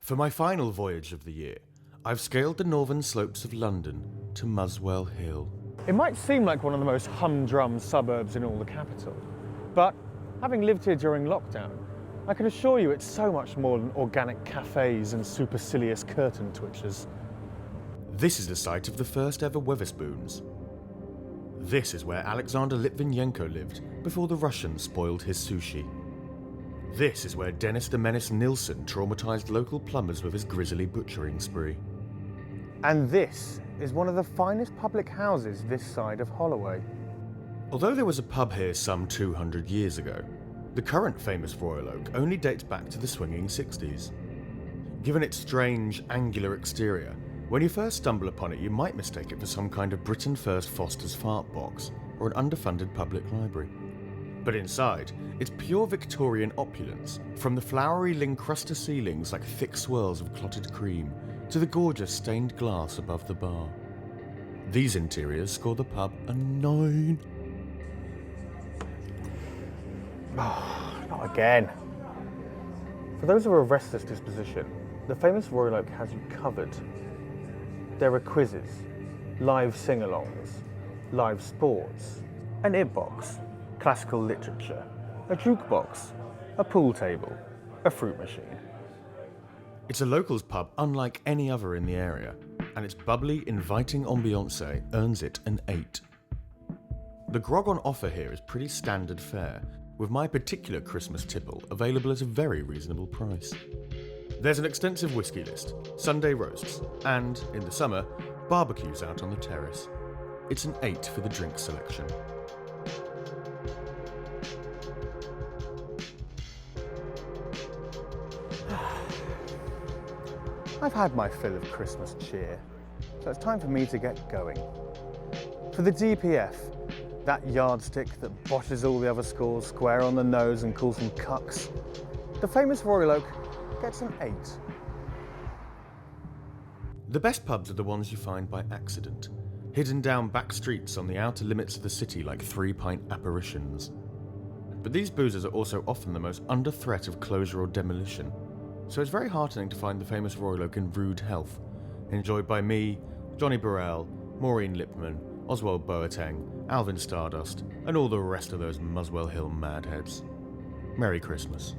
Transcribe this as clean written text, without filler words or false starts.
For my final voyage of the year, I've scaled the northern slopes of London to Muswell Hill. It might seem like one of the most humdrum suburbs in all the capital, but having lived here during lockdown, I can assure you it's so much more than organic cafes and supercilious curtain twitchers. This is the site of the first ever Weatherspoons. This is where Alexander Litvinenko lived before the Russians spoiled his sushi. This is where Dennis the Menace Nilsson traumatized local plumbers with his grisly butchering spree. And this is one of the finest public houses this side of Holloway. Although there was a pub here some 200 years ago, the current famous Royal Oak only dates back to the swinging 60s. Given its strange, angular exterior, when you first stumble upon it you might mistake it for some kind of Britain First Foster's fart box or an underfunded public library. But inside, it's pure Victorian opulence, from the flowery Lincrusta ceilings like thick swirls of clotted cream, to the gorgeous stained glass above the bar. These interiors score the pub a 9. Not again. For those of a restless disposition, the famous Royal Oak has you covered. There are quizzes, live sing-alongs, live sports, an IB-box, classical literature, a jukebox, a pool table, a fruit machine. It's a locals pub unlike any other in the area, and its bubbly, inviting ambiance earns it an 8. The grog on offer here is pretty standard fare, with my particular Christmas tipple available at a very reasonable price. There's an extensive whisky list, Sunday roasts, and, in the summer, barbecues out on the terrace. It's an 8 for the drink selection. I've had my fill of Christmas cheer, so it's time for me to get going. For the DPF, that yardstick that boshes all the other scores square on the nose and calls them cucks, the famous Royal Oak gets an 8. The best pubs are the ones you find by accident, hidden down back streets on the outer limits of the city like 3-pint apparitions. But these boozers are also often the most under threat of closure or demolition, so it's very heartening to find the famous Royal Oak in rude health, enjoyed by me, Johnny Burrell, Maureen Lipman, Oswald Boateng, Alvin Stardust, and all the rest of those Muswell Hill madheads. Merry Christmas.